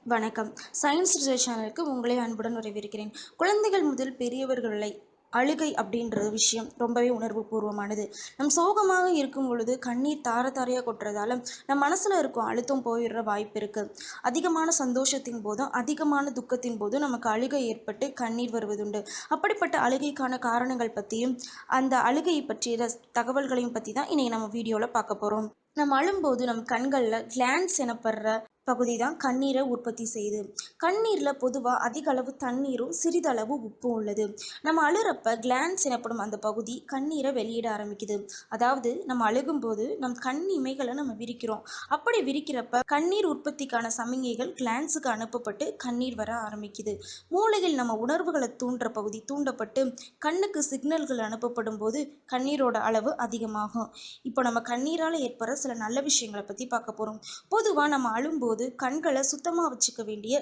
வணக்கம். Science research சேனலுக்கு உங்களை அன்புடன் வரவேற்கிறேன். குழந்தைகள் முதல் பெரியவர்கள் வரை அழுகை அப்படின்ற விஷயம் ரொம்பவே உணர்வு பூர்வமானது. சோகமாக இருக்கும் பொழுது கண்ணீர் தார தாரையாக கொட்டுறதால நம் மனசில் இருக்கும் அழுத்தம் போயிடுற வாய்ப்பு இருக்குது. அதிகமான சந்தோஷத்தின் போதும் அதிகமான துக்கத்தின் போதும் நமக்கு அழுகை ஏற்பட்டு கண்ணீர் வருவதுண்டு. அப்படிப்பட்ட அழுகைக்கான காரணங்கள் பற்றியும் அந்த அழுகையை பற்றிய தகவல்களையும் பற்றி தான் இன்றைக்கி நம்ம வீடியோவில் பார்க்க போகிறோம். நம்ம அழும்போது நம் கண்களில் கிளான்ஸ் எனப்படுற பகுதி தான் கண்ணீரை உற்பத்தி செய்யுது. கண்ணீரில் பொதுவாக அதிக அளவு தண்ணீரும் சிறிதளவு உப்பும் உள்ளது. நம்ம அழுறப்ப கிளான்ஸ் எனப்படும் அந்த பகுதி கண்ணீரை வெளியிட ஆரம்பிக்குது. அதாவது நம்ம அழுகும்போது நம் கண் இமைகளை நம்ம விரிக்கிறோம். அப்படி விரிக்கிறப்ப கண்ணீர் உற்பத்திக்கான சமிகைகள் கிளான்ஸுக்கு அனுப்பப்பட்டு கண்ணீர் வர ஆரம்பிக்குது. மூளையில் நம்ம உணர்வுகளை தூண்டுற பகுதி தூண்டப்பட்டு கண்ணுக்கு சிக்னல்கள் அனுப்பப்படும் போது கண்ணீரோட அளவு அதிகமாகும். இப்போ நம்ம கண்ணீரால் ஏற்படுற சில நல்ல விஷயங்களை பற்றி பார்க்க போகிறோம். பொதுவாக நம்ம அழும்போது கண்களை சுத்தமாக வச்சுக்க வேண்டிய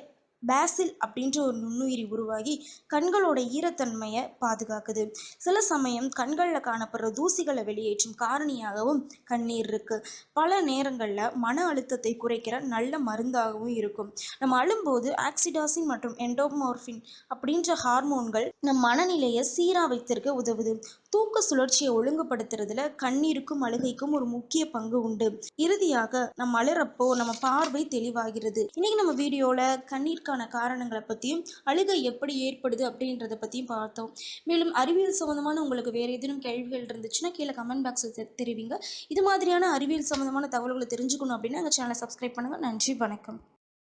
பேசில் அப்படின்ற ஒரு நுண்ணுயிரி உருவாகி கண்களோட ஈரத்தன்மையை பாதுகாக்குது. சில சமயம் கண்களில் காணப்படுற தூசிகளை வெளியேற்றும் காரணியாகவும் கண்ணீர் இருக்குது. பல நேரங்களில் மன அழுத்தத்தை குறைக்கிற நல்ல மருந்தாகவும் இருக்கும். நம்ம அழும்போது ஆக்சிடாசின் மற்றும் எண்டோமோர்ஃபின் அப்படின்ற ஹார்மோன்கள் நம் மனநிலையை சீராக வைத்திருக்க உதவுது. தூக்க சுழற்சியை ஒழுங்குபடுத்துறதுல கண்ணீருக்கும் அழுகைக்கும் ஒரு முக்கிய பங்கு உண்டு. இறுதியாக நம்ம அழுறப்போ நம்ம பார்வை தெளிவாகிறது. இன்னைக்கு நம்ம வீடியோவில் கண்ணீர் காரணங்களை பற்றியும் அழுகை எப்படி ஏற்படுது அப்படின்றத பற்றியும் பார்த்தோம். மேலும் அறிவியல் சம்மந்தமான உங்களுக்கு வேறு ஏதேனும் கேள்விகள் இருந்துச்சுன்னா கீழே கமெண்ட் பாக்ஸில் தெரிவிங்க. இது மாதிரியான அறிவியல் சம்மந்தமான தகவல்களை தெரிஞ்சுக்கணும் அப்படின்னா எங்கள் சேனலை சப்ஸ்கிரைப் பண்ணுங்கள். நன்றி, வணக்கம்.